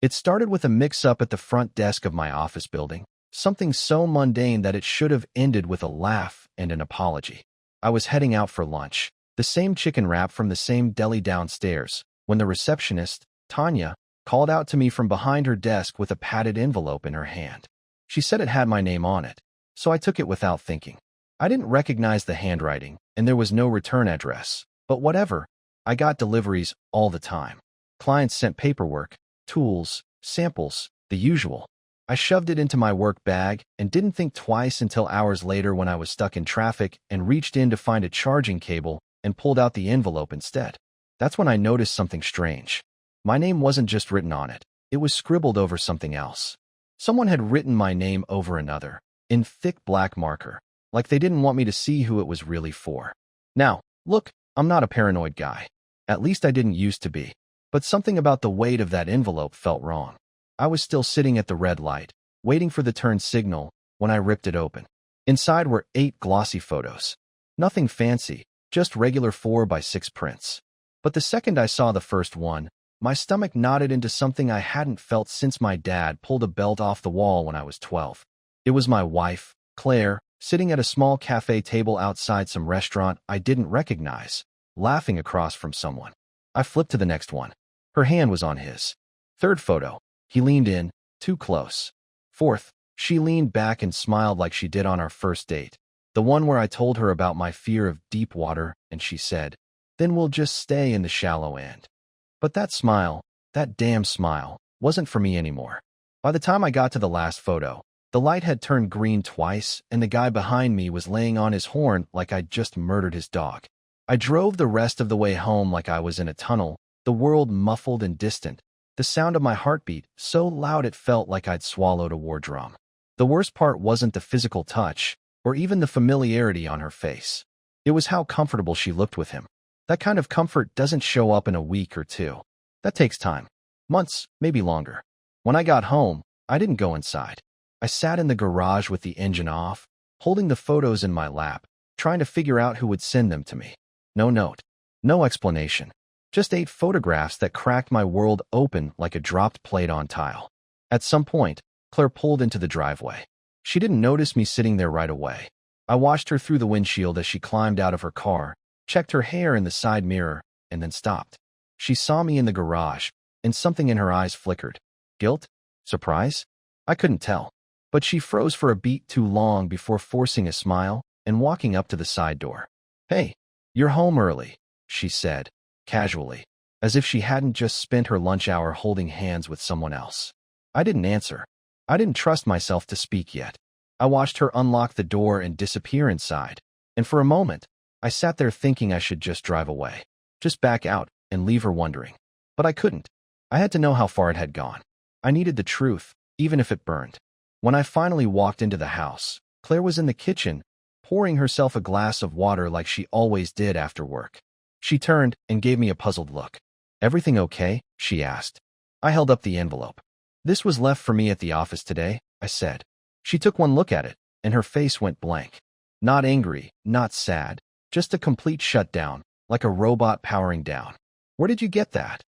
It started with a mix-up at the front desk of my office building, something so mundane that it should have ended with a laugh and an apology. I was heading out for lunch, the same chicken wrap from the same deli downstairs, when the receptionist, Tanya, called out to me from behind her desk with a padded envelope in her hand. She said it had my name on it, so I took it without thinking. I didn't recognize the handwriting, and there was no return address, but whatever. I got deliveries all the time. Clients sent paperwork, tools, samples, the usual. I shoved it into my work bag and didn't think twice until hours later when I was stuck in traffic and reached in to find a charging cable and pulled out the envelope instead. That's when I noticed something strange. My name wasn't just written on it. It was scribbled over something else. Someone had written my name over another, in thick black marker, like they didn't want me to see who it was really for. Now, look, I'm not a paranoid guy. At least I didn't used to be. But something about the weight of that envelope felt wrong. I was still sitting at the red light, waiting for the turn signal, when I ripped it open. Inside were 8 glossy photos. Nothing fancy, just regular 4x6 prints. But the second I saw the first one, my stomach knotted into something I hadn't felt since my dad pulled a belt off the wall when I was 12. It was my wife, Claire, sitting at a small cafe table outside some restaurant I didn't recognize, laughing across from someone. I flipped to the next one. Her hand was on his. Third photo. He leaned in, too close. Fourth, she leaned back and smiled like she did on our first date. The one where I told her about my fear of deep water, and she said, "Then we'll just stay in the shallow end." But that smile, that damn smile, wasn't for me anymore. By the time I got to the last photo, the light had turned green twice, and the guy behind me was laying on his horn like I'd just murdered his dog. I drove the rest of the way home like I was in a tunnel, the world muffled and distant, the sound of my heartbeat so loud it felt like I'd swallowed a war drum. The worst part wasn't the physical touch, or even the familiarity on her face. It was how comfortable she looked with him. That kind of comfort doesn't show up in a week or two. That takes time. Months, maybe longer. When I got home, I didn't go inside. I sat in the garage with the engine off, holding the photos in my lap, trying to figure out who would send them to me. No note. No explanation. Just 8 photographs that cracked my world open like a dropped plate on tile. At some point, Claire pulled into the driveway. She didn't notice me sitting there right away. I watched her through the windshield as she climbed out of her car, checked her hair in the side mirror, and then stopped. She saw me in the garage, and something in her eyes flickered. Guilt? Surprise? I couldn't tell. But she froze for a beat too long before forcing a smile and walking up to the side door. "Hey, you're home early," she said, casually, as if she hadn't just spent her lunch hour holding hands with someone else. I didn't answer. I didn't trust myself to speak yet. I watched her unlock the door and disappear inside, and for a moment, I sat there thinking I should just drive away, just back out and leave her wondering. But I couldn't. I had to know how far it had gone. I needed the truth, even if it burned. When I finally walked into the house, Claire was in the kitchen, pouring herself a glass of water like she always did after work. She turned and gave me a puzzled look. "Everything okay?" she asked. I held up the envelope. "This was left for me at the office today," I said. She took one look at it, and her face went blank. Not angry, not sad, just a complete shutdown, like a robot powering down. "Where did you get that?"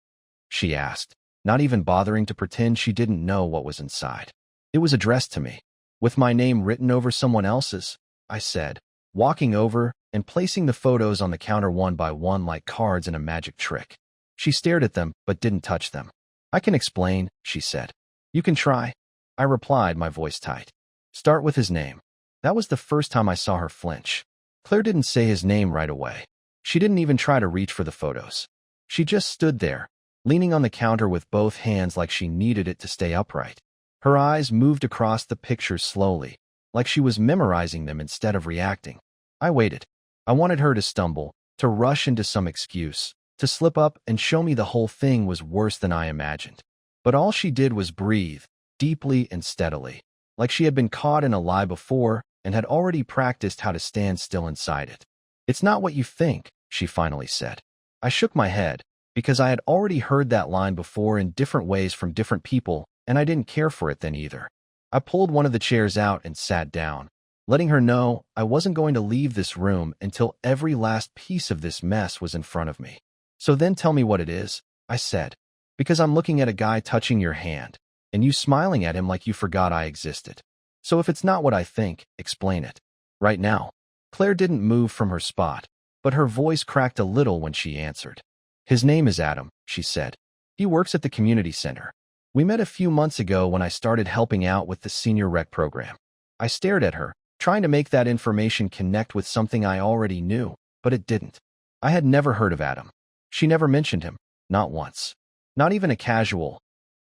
she asked, not even bothering to pretend she didn't know what was inside. "It was addressed to me, with my name written over someone else's," I said, walking over and placing the photos on the counter one by one like cards in a magic trick. She stared at them but didn't touch them. "I can explain," she said. "You can try," I replied, my voice tight. "Start with his name." That was the first time I saw her flinch. Claire didn't say his name right away. She didn't even try to reach for the photos. She just stood there, leaning on the counter with both hands like she needed it to stay upright. Her eyes moved across the pictures slowly, like she was memorizing them instead of reacting. I waited. I wanted her to stumble, to rush into some excuse, to slip up and show me the whole thing was worse than I imagined. But all she did was breathe, deeply and steadily, like she had been caught in a lie before and had already practiced how to stand still inside it. "It's not what you think," she finally said. I shook my head, because I had already heard that line before in different ways from different people, and I didn't care for it then either. I pulled one of the chairs out and sat down, letting her know I wasn't going to leave this room until every last piece of this mess was in front of me. "So then tell me what it is," I said. Because I'm looking at a guy touching your hand, and you smiling at him like you forgot I existed. So if it's not what I think, explain it. Right now. Claire didn't move from her spot, but her voice cracked a little when she answered. His name is Adam, she said. He works at the community center. We met a few months ago when I started helping out with the senior rec program. I stared at her, trying to make that information connect with something I already knew, but it didn't. I had never heard of Adam. She never mentioned him, not once. Not even a casual,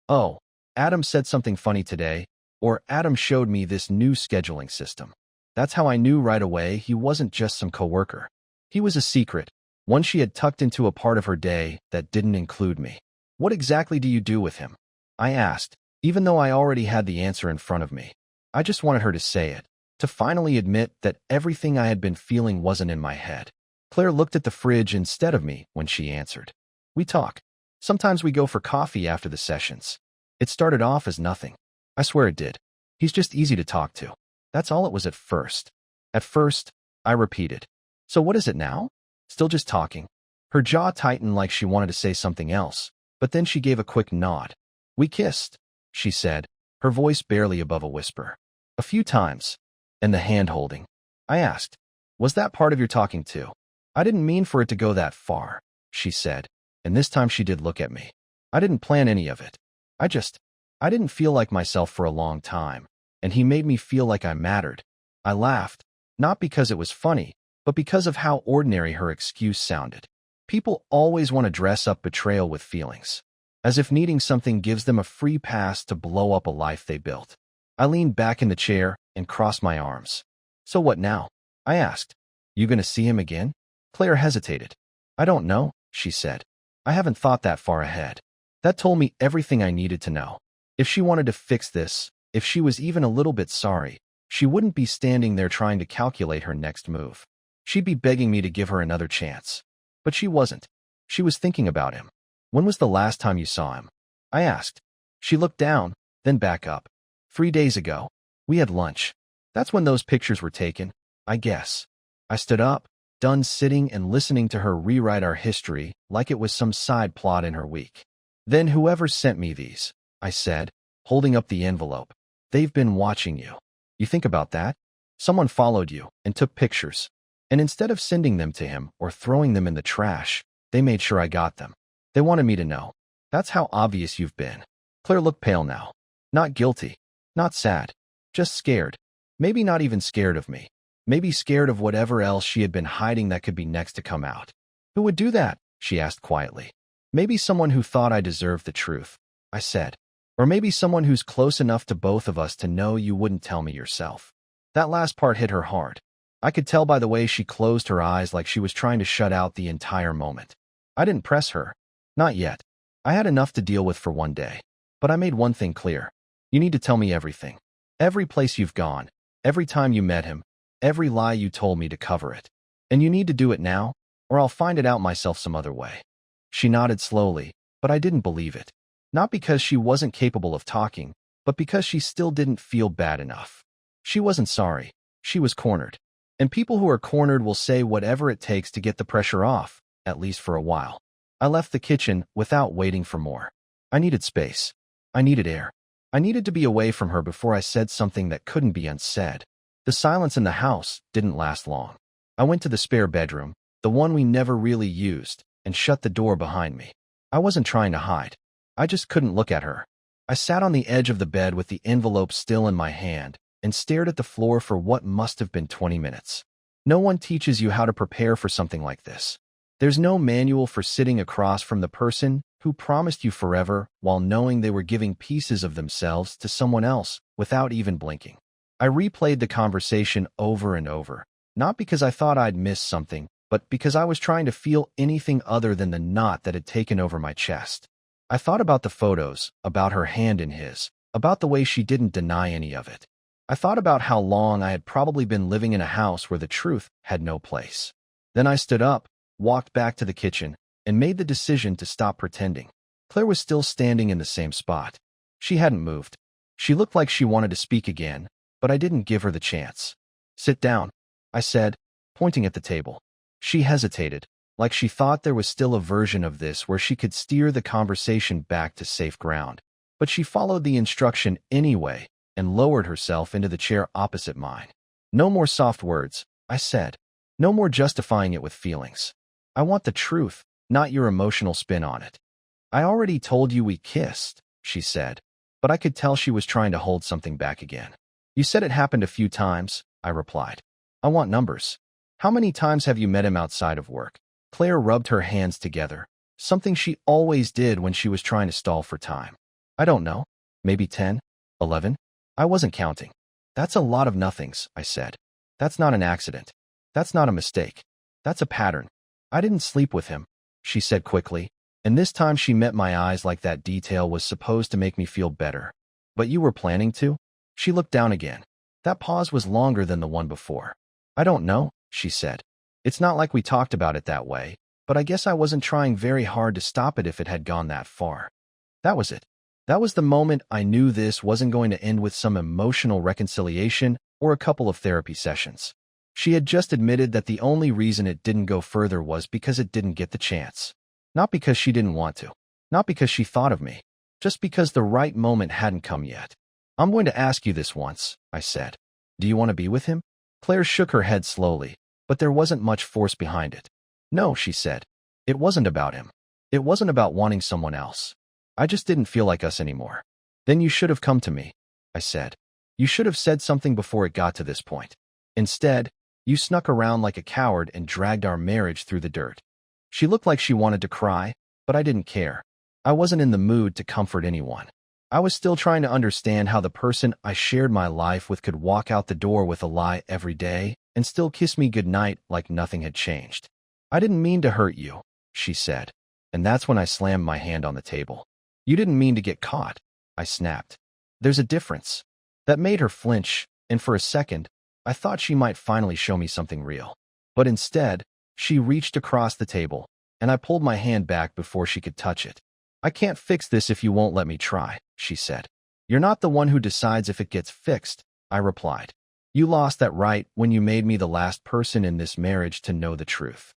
"Oh, Adam said something funny today," or "Adam showed me this new scheduling system." That's how I knew right away he wasn't just some coworker. He was a secret, one she had tucked into a part of her day that didn't include me. "What exactly do you do with him?" I asked, even though I already had the answer in front of me. I just wanted her to say it, to finally admit that everything I had been feeling wasn't in my head. Claire looked at the fridge instead of me when she answered. "We talk. Sometimes we go for coffee after the sessions." It started off as nothing. I swear it did. He's just easy to talk to. That's all it was at first. At first, I repeated. "So what is it now?" "Still just talking." Her jaw tightened like she wanted to say something else, but then she gave a quick nod. "We kissed," she said, her voice barely above a whisper. "A few times." "And the hand-holding?" I asked. "Was that part of your talking too?" "I didn't mean for it to go that far," she said, and this time she did look at me. "I didn't plan any of it. I didn't feel like myself for a long time, and he made me feel like I mattered." I laughed, not because it was funny, but because of how ordinary her excuse sounded. People always want to dress up betrayal with feelings, as if needing something gives them a free pass to blow up a life they built. I leaned back in the chair and crossed my arms. "So what now?" I asked. "You gonna see him again?" Claire hesitated. "I don't know," she said. "I haven't thought that far ahead." That told me everything I needed to know. If she wanted to fix this, if she was even a little bit sorry, she wouldn't be standing there trying to calculate her next move. She'd be begging me to give her another chance. But she wasn't. She was thinking about him. "When was the last time you saw him?" I asked. She looked down, then back up. 3 days ago. We had lunch. That's when those pictures were taken, I guess." I stood up, done sitting and listening to her rewrite our history like it was some side plot in her week. "Then whoever sent me these," I said, holding up the envelope, "they've been watching you. You think about that? Someone followed you and took pictures. And instead of sending them to him or throwing them in the trash, they made sure I got them. They wanted me to know. That's how obvious you've been." Claire looked pale now. Not guilty. Not sad. Just scared. Maybe not even scared of me. Maybe scared of whatever else she had been hiding that could be next to come out. "Who would do that?" she asked quietly. "Maybe someone who thought I deserved the truth," I said. "Or maybe someone who's close enough to both of us to know you wouldn't tell me yourself." That last part hit her hard. I could tell by the way she closed her eyes like she was trying to shut out the entire moment. I didn't press her. Not yet. I had enough to deal with for one day. But I made one thing clear. You need to tell me everything. Every place you've gone. Every time you met him. Every lie you told me to cover it. And you need to do it now, or I'll find it out myself some other way. She nodded slowly, but I didn't believe it. Not because she wasn't capable of talking, but because she still didn't feel bad enough. She wasn't sorry. She was cornered. And people who are cornered will say whatever it takes to get the pressure off, at least for a while. I left the kitchen without waiting for more. I needed space. I needed air. I needed to be away from her before I said something that couldn't be unsaid. The silence in the house didn't last long. I went to the spare bedroom, the one we never really used, and shut the door behind me. I wasn't trying to hide. I just couldn't look at her. I sat on the edge of the bed with the envelope still in my hand and stared at the floor for what must have been 20 minutes. No one teaches you how to prepare for something like this. There's no manual for sitting across from the person who promised you forever while knowing they were giving pieces of themselves to someone else without even blinking. I replayed the conversation over and over, not because I thought I'd missed something, but because I was trying to feel anything other than the knot that had taken over my chest. I thought about the photos, about her hand in his, about the way she didn't deny any of it. I thought about how long I had probably been living in a house where the truth had no place. Then I stood up, walked back to the kitchen, and made the decision to stop pretending. Claire was still standing in the same spot. She hadn't moved. She looked like she wanted to speak again, but I didn't give her the chance. "Sit down," I said, pointing at the table. She hesitated, like she thought there was still a version of this where she could steer the conversation back to safe ground. But she followed the instruction anyway and lowered herself into the chair opposite mine. No more soft words, I said. No more justifying it with feelings. I want the truth, not your emotional spin on it. I already told you we kissed, she said, but I could tell she was trying to hold something back again. You said it happened a few times, I replied. I want numbers. How many times have you met him outside of work? Claire rubbed her hands together, something she always did when she was trying to stall for time. I don't know. Maybe 10? 11? I wasn't counting. That's a lot of nothings, I said. That's not an accident. That's not a mistake. That's a pattern. I didn't sleep with him, she said quickly, and this time she met my eyes like that detail was supposed to make me feel better. But you were planning to? She looked down again. That pause was longer than the one before. I don't know, she said. It's not like we talked about it that way, but I guess I wasn't trying very hard to stop it if it had gone that far. That was it. That was the moment I knew this wasn't going to end with some emotional reconciliation or a couple of therapy sessions. She had just admitted that the only reason it didn't go further was because it didn't get the chance. Not because she didn't want to. Not because she thought of me. Just because the right moment hadn't come yet. I'm going to ask you this once, I said. Do you want to be with him? Claire shook her head slowly, but there wasn't much force behind it. No, she said. It wasn't about him. It wasn't about wanting someone else. I just didn't feel like us anymore. Then you should have come to me, I said. You should have said something before it got to this point. Instead, you snuck around like a coward and dragged our marriage through the dirt. She looked like she wanted to cry, but I didn't care. I wasn't in the mood to comfort anyone. I was still trying to understand how the person I shared my life with could walk out the door with a lie every day and still kiss me goodnight like nothing had changed. I didn't mean to hurt you, she said, and that's when I slammed my hand on the table. You didn't mean to get caught, I snapped. There's a difference. That made her flinch, and for a second, I thought she might finally show me something real. But instead, she reached across the table, and I pulled my hand back before she could touch it. I can't fix this if you won't let me try, she said. You're not the one who decides if it gets fixed, I replied. You lost that right when you made me the last person in this marriage to know the truth.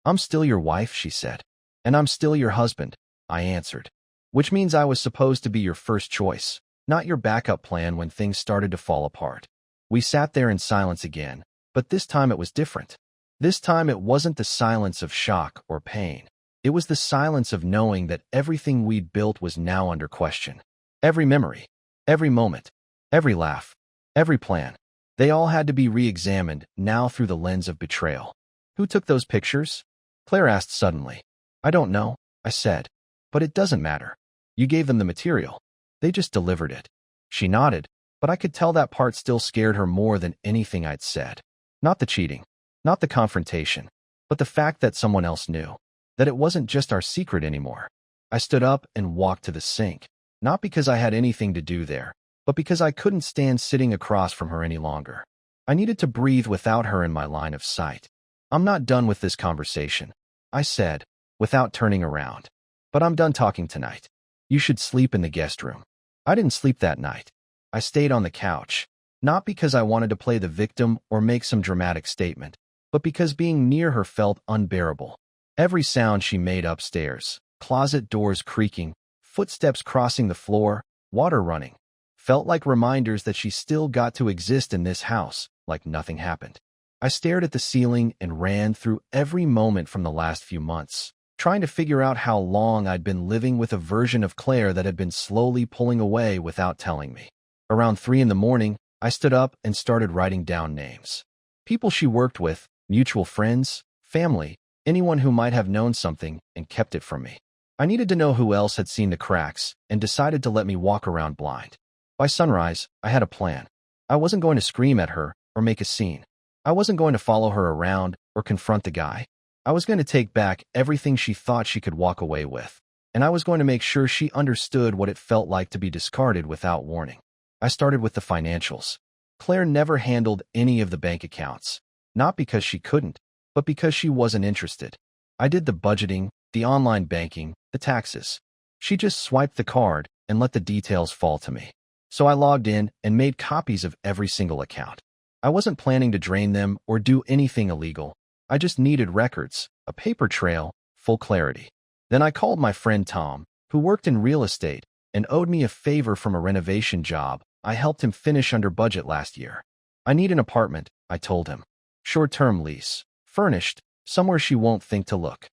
I'm still your wife, she said. And I'm still your husband, I answered. Which means I was supposed to be your first choice, not your backup plan when things started to fall apart. We sat there in silence again, but this time it was different. This time it wasn't the silence of shock or pain. It was the silence of knowing that everything we'd built was now under question. Every memory, every moment, every laugh, every plan. They all had to be re-examined now through the lens of betrayal. Who took those pictures? Claire asked suddenly. I don't know, I said. But it doesn't matter. You gave them the material. They just delivered it. She nodded, but I could tell that part still scared her more than anything I'd said. Not the cheating, not the confrontation, but the fact that someone else knew. That it wasn't just our secret anymore. I stood up and walked to the sink, not because I had anything to do there, but because I couldn't stand sitting across from her any longer. I needed to breathe without her in my line of sight. I'm not done with this conversation, I said, without turning around. But I'm done talking tonight. You should sleep in the guest room. I didn't sleep that night. I stayed on the couch, not because I wanted to play the victim or make some dramatic statement, but because being near her felt unbearable. Every sound she made upstairs, closet doors creaking, footsteps crossing the floor, water running, felt like reminders that she still got to exist in this house, like nothing happened. I stared at the ceiling and ran through every moment from the last few months, trying to figure out how long I'd been living with a version of Claire that had been slowly pulling away without telling me. Around 3 a.m, I stood up and started writing down names. People she worked with, mutual friends, family, anyone who might have known something and kept it from me. I needed to know who else had seen the cracks and decided to let me walk around blind. By sunrise, I had a plan. I wasn't going to scream at her or make a scene. I wasn't going to follow her around or confront the guy. I was going to take back everything she thought she could walk away with, and I was going to make sure she understood what it felt like to be discarded without warning. I started with the financials. Claire never handled any of the bank accounts, not because she couldn't, but because she wasn't interested. I did the budgeting, the online banking, the taxes. She just swiped the card and let the details fall to me. So I logged in and made copies of every single account. I wasn't planning to drain them or do anything illegal. I just needed records, A paper trail, full clarity. Then I called my friend Tom, who worked in real estate and owed me a favor from a renovation job I helped him finish under budget last year. I need an apartment, I told him. Short-term lease, furnished, somewhere she won't think to look.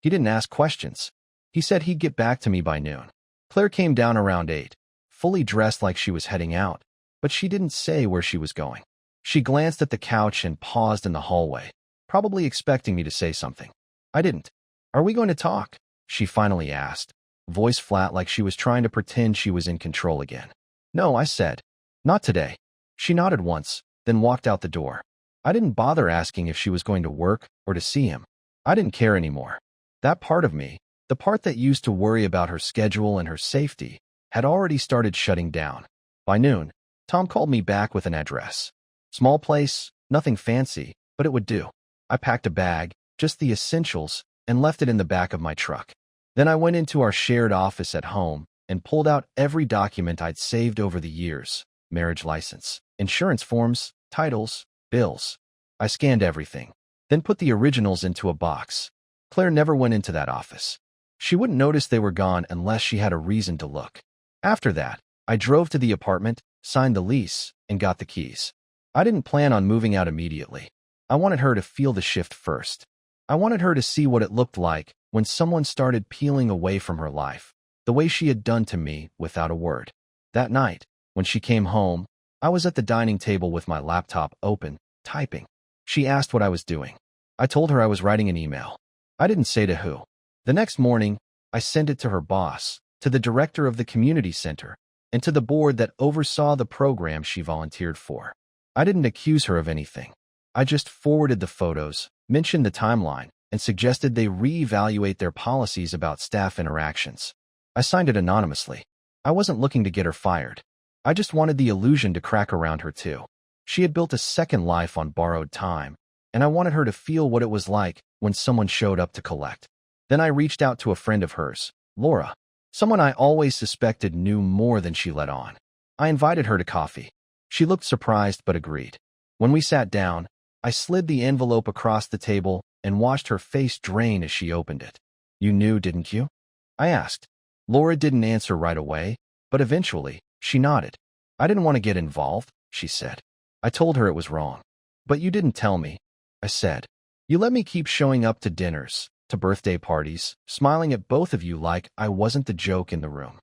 He didn't ask questions. He said he'd get back to me by noon. Claire came down around 8, fully dressed like she was heading out, but she didn't say where she was going. She glanced at the couch and paused in the hallway, probably expecting me to say something. I didn't. Are we going to talk? She finally asked, voice flat like she was trying to pretend she was in control again. No, I said. Not today. She nodded once, then walked out the door. I didn't bother asking if she was going to work or to see him. I didn't care anymore. That part of me, the part that used to worry about her schedule and her safety, had already started shutting down. By noon, Tom called me back with an address. Small place, nothing fancy, but it would do. I packed a bag, just the essentials, and left it in the back of my truck. Then I went into our shared office at home and pulled out every document I'd saved over the years: marriage license, insurance forms, titles, bills. I scanned everything, then put the originals into a box. Claire never went into that office. She wouldn't notice they were gone unless she had a reason to look. After that, I drove to the apartment, signed the lease, and got the keys. I didn't plan on moving out immediately. I wanted her to feel the shift first. I wanted her to see what it looked like when someone started peeling away from her life, the way she had done to me without a word. That night, when she came home, I was at the dining table with my laptop open, typing. She asked what I was doing. I told her I was writing an email. I didn't say to who. The next morning, I sent it to her boss, to the director of the community center, and to the board that oversaw the program she volunteered for. I didn't accuse her of anything. I just forwarded the photos, mentioned the timeline, and suggested they reevaluate their policies about staff interactions. I signed it anonymously. I wasn't looking to get her fired. I just wanted the illusion to crack around her too. She had built a second life on borrowed time, and I wanted her to feel what it was like when someone showed up to collect. Then I reached out to a friend of hers, Laura, someone I always suspected knew more than she let on. I invited her to coffee. She looked surprised but agreed. When we sat down, I slid the envelope across the table and watched her face drain as she opened it. You knew, didn't you? I asked. Laura didn't answer right away, but eventually, she nodded. I didn't want to get involved, she said. I told her it was wrong. But you didn't tell me, I said. You let me keep showing up to dinners, to birthday parties, smiling at both of you like I wasn't the joke in the room.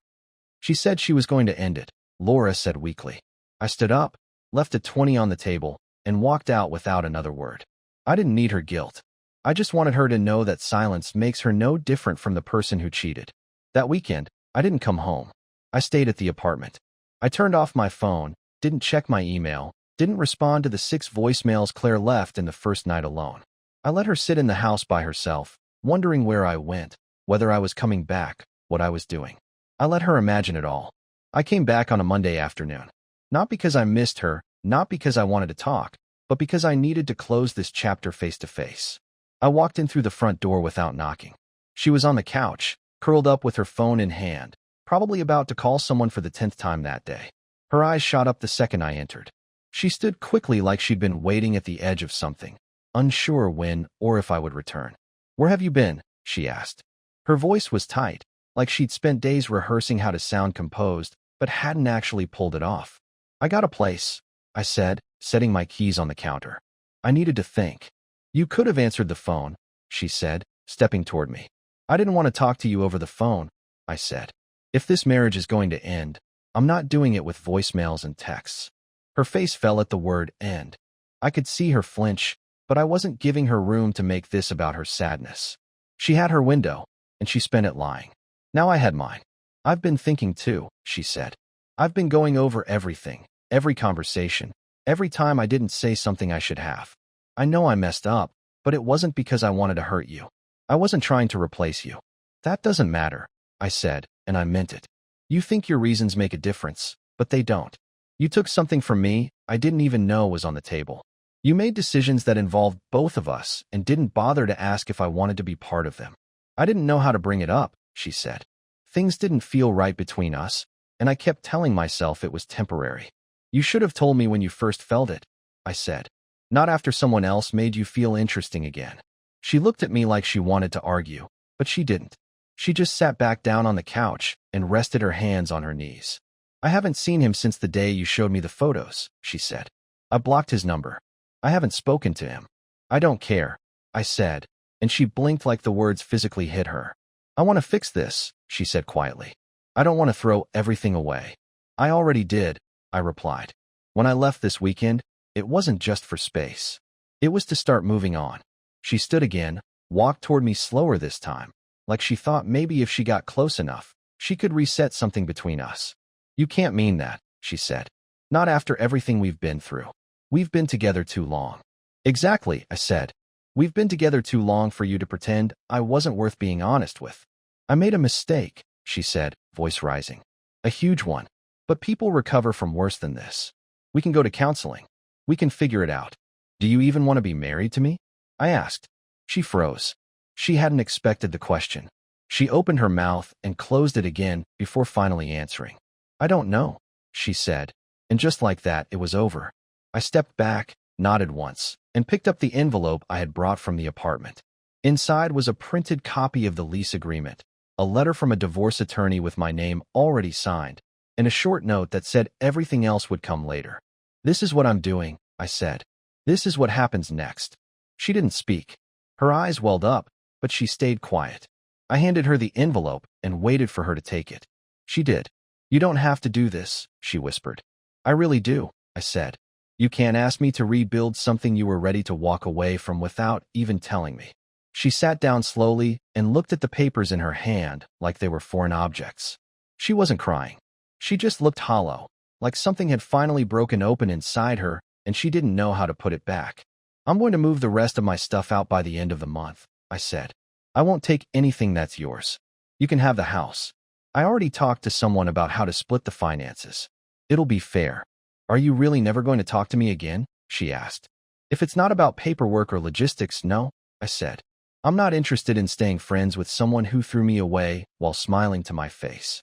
She said she was going to end it, Laura said weakly. I stood up, left a 20 on the table, and walked out without another word. I didn't need her guilt. I just wanted her to know that silence makes her no different from the person who cheated. That weekend, I didn't come home. I stayed at the apartment. I turned off my phone, didn't check my email, didn't respond to the 6 voicemails Claire left in the first night alone. I let her sit in the house by herself, wondering where I went, whether I was coming back, what I was doing. I let her imagine it all. I came back on a Monday afternoon. Not because I missed her, not because I wanted to talk, but because I needed to close this chapter face to face. I walked in through the front door without knocking. She was on the couch, curled up with her phone in hand, probably about to call someone for the 10th time that day. Her eyes shot up the second I entered. She stood quickly like she'd been waiting at the edge of something, unsure when or if I would return. Where have you been? She asked. Her voice was tight, like she'd spent days rehearsing how to sound composed, but hadn't actually pulled it off. I got a place, I said, setting my keys on the counter. I needed to think. You could have answered the phone, she said, stepping toward me. I didn't want to talk to you over the phone, I said. If this marriage is going to end, I'm not doing it with voicemails and texts. Her face fell at the word end. I could see her flinch, but I wasn't giving her room to make this about her sadness. She had her window, and she spent it lying. Now I had mine. I've been thinking too, she said. I've been going over everything, every conversation, every time I didn't say something I should have. I know I messed up, but it wasn't because I wanted to hurt you. I wasn't trying to replace you. That doesn't matter, I said, and I meant it. You think your reasons make a difference, but they don't. You took something from me I didn't even know was on the table. You made decisions that involved both of us and didn't bother to ask if I wanted to be part of them. I didn't know how to bring it up, she said. Things didn't feel right between us, and I kept telling myself it was temporary. You should have told me when you first felt it, I said. Not after someone else made you feel interesting again. She looked at me like she wanted to argue, but she didn't. She just sat back down on the couch and rested her hands on her knees. I haven't seen him since the day you showed me the photos, she said. I blocked his number. I haven't spoken to him. I don't care, I said, and she blinked like the words physically hit her. I want to fix this, she said quietly. I don't want to throw everything away. I already did, I replied. When I left this weekend, it wasn't just for space. It was to start moving on. She stood again, walked toward me slower this time, like she thought maybe if she got close enough, she could reset something between us. You can't mean that, she said. Not after everything we've been through. We've been together too long. Exactly, I said. We've been together too long for you to pretend I wasn't worth being honest with. I made a mistake, she said, voice rising. A huge one. But people recover from worse than this. We can go to counseling. We can figure it out. Do you even want to be married to me? I asked. She froze. She hadn't expected the question. She opened her mouth and closed it again before finally answering. I don't know, she said, and just like that, it was over. I stepped back, nodded once, and picked up the envelope I had brought from the apartment. Inside was a printed copy of the lease agreement, a letter from a divorce attorney with my name already signed, and a short note that said everything else would come later. This is what I'm doing, I said. This is what happens next. She didn't speak. Her eyes welled up, but she stayed quiet. I handed her the envelope and waited for her to take it. She did. You don't have to do this, she whispered. I really do, I said. You can't ask me to rebuild something you were ready to walk away from without even telling me. She sat down slowly and looked at the papers in her hand like they were foreign objects. She wasn't crying. She just looked hollow, like something had finally broken open inside her and she didn't know how to put it back. I'm going to move the rest of my stuff out by the end of the month, I said. I won't take anything that's yours. You can have the house. I already talked to someone about how to split the finances. It'll be fair. Are you really never going to talk to me again? She asked. If it's not about paperwork or logistics, no, I said. I'm not interested in staying friends with someone who threw me away while smiling to my face.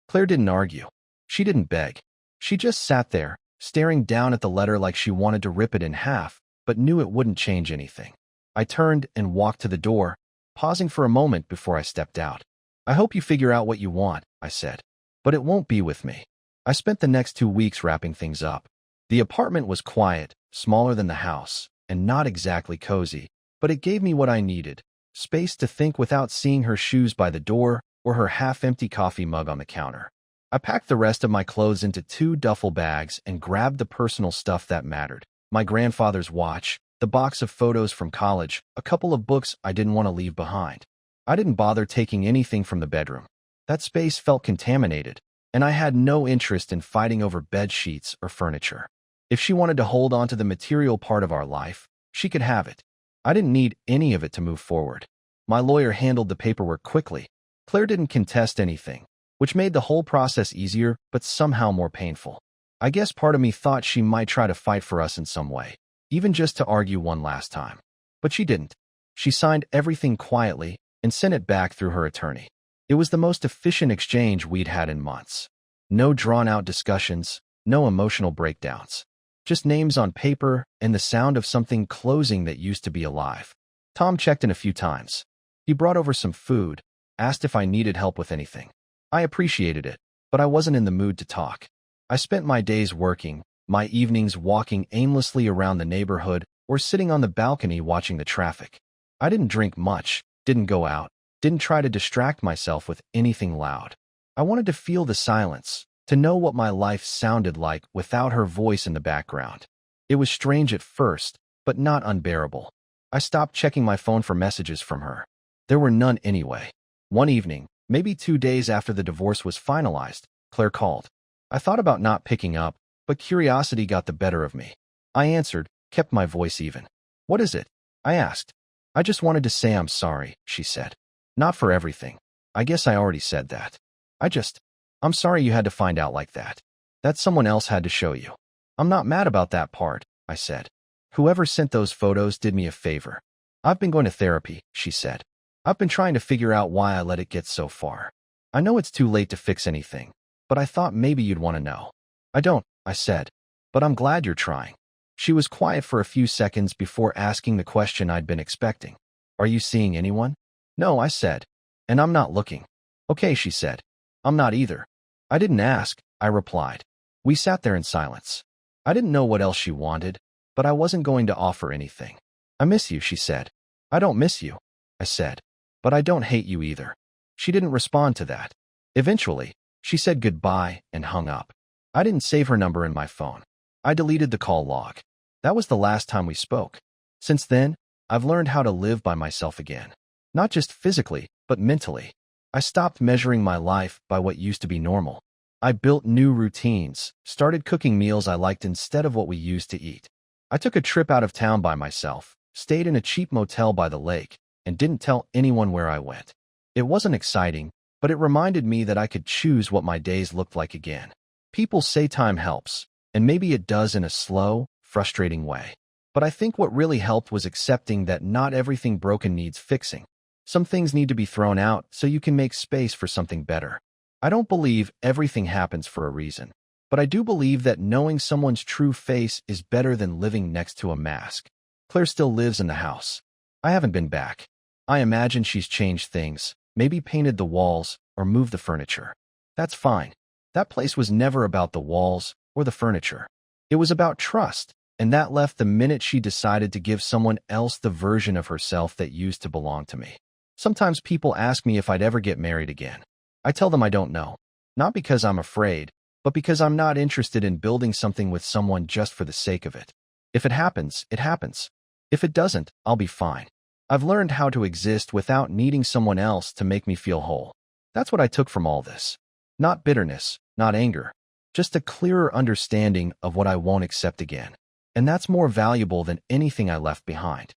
Claire didn't argue. She didn't beg. She just sat there, staring down at the letter like she wanted to rip it in half, but knew it wouldn't change anything. I turned and walked to the door, pausing for a moment before I stepped out. I hope you figure out what you want, I said. But it won't be with me. I spent the next 2 weeks wrapping things up. The apartment was quiet, smaller than the house, and not exactly cozy, but it gave me what I needed, space to think without seeing her shoes by the door or her half-empty coffee mug on the counter. I packed the rest of my clothes into 2 duffel bags and grabbed the personal stuff that mattered. My grandfather's watch, the box of photos from college, a couple of books I didn't want to leave behind. I didn't bother taking anything from the bedroom. That space felt contaminated, and I had no interest in fighting over bed sheets or furniture. If she wanted to hold on to the material part of our life, she could have it. I didn't need any of it to move forward. My lawyer handled the paperwork quickly. Claire didn't contest anything, which made the whole process easier but somehow more painful. I guess part of me thought she might try to fight for us in some way, even just to argue one last time. But she didn't. She signed everything quietly and sent it back through her attorney. It was the most efficient exchange we'd had in months. No drawn-out discussions, no emotional breakdowns. Just names on paper and the sound of something closing that used to be alive. Tom checked in a few times. He brought over some food, asked if I needed help with anything. I appreciated it, but I wasn't in the mood to talk. I spent my days working, my evenings walking aimlessly around the neighborhood or sitting on the balcony watching the traffic. I didn't drink much, didn't go out, didn't try to distract myself with anything loud. I wanted to feel the silence, to know what my life sounded like without her voice in the background. It was strange at first, but not unbearable. I stopped checking my phone for messages from her. There were none anyway. One evening, maybe 2 days after the divorce was finalized, Claire called. I thought about not picking up, but curiosity got the better of me. I answered, kept my voice even. What is it? I asked. I just wanted to say I'm sorry, she said. Not for everything. I guess I already said that. I'm sorry you had to find out like that. That someone else had to show you. I'm not mad about that part, I said. Whoever sent those photos did me a favor. I've been going to therapy, she said. I've been trying to figure out why I let it get so far. I know it's too late to fix anything, but I thought maybe you'd want to know. I don't, I said, but I'm glad you're trying. She was quiet for a few seconds before asking the question I'd been expecting. Are you seeing anyone? No, I said. And I'm not looking. Okay, she said. I'm not either. I didn't ask, I replied. We sat there in silence. I didn't know what else she wanted, but I wasn't going to offer anything. I miss you, she said. I don't miss you, I said. But I don't hate you either. She didn't respond to that. Eventually, she said goodbye and hung up. I didn't save her number in my phone. I deleted the call log. That was the last time we spoke. Since then, I've learned how to live by myself again. Not just physically, but mentally. I stopped measuring my life by what used to be normal. I built new routines, started cooking meals I liked instead of what we used to eat. I took a trip out of town by myself, stayed in a cheap motel by the lake, and didn't tell anyone where I went. It wasn't exciting, but it reminded me that I could choose what my days looked like again. People say time helps, and maybe it does in a slow, frustrating way. But I think what really helped was accepting that not everything broken needs fixing. Some things need to be thrown out so you can make space for something better. I don't believe everything happens for a reason, but I do believe that knowing someone's true face is better than living next to a mask. Claire still lives in the house. I haven't been back. I imagine she's changed things, maybe painted the walls or moved the furniture. That's fine. That place was never about the walls or the furniture. It was about trust, and that left the minute she decided to give someone else the version of herself that used to belong to me. Sometimes people ask me if I'd ever get married again. I tell them I don't know. Not because I'm afraid, but because I'm not interested in building something with someone just for the sake of it. If it happens, it happens. If it doesn't, I'll be fine. I've learned how to exist without needing someone else to make me feel whole. That's what I took from all this. Not bitterness, not anger, just a clearer understanding of what I won't accept again. And that's more valuable than anything I left behind.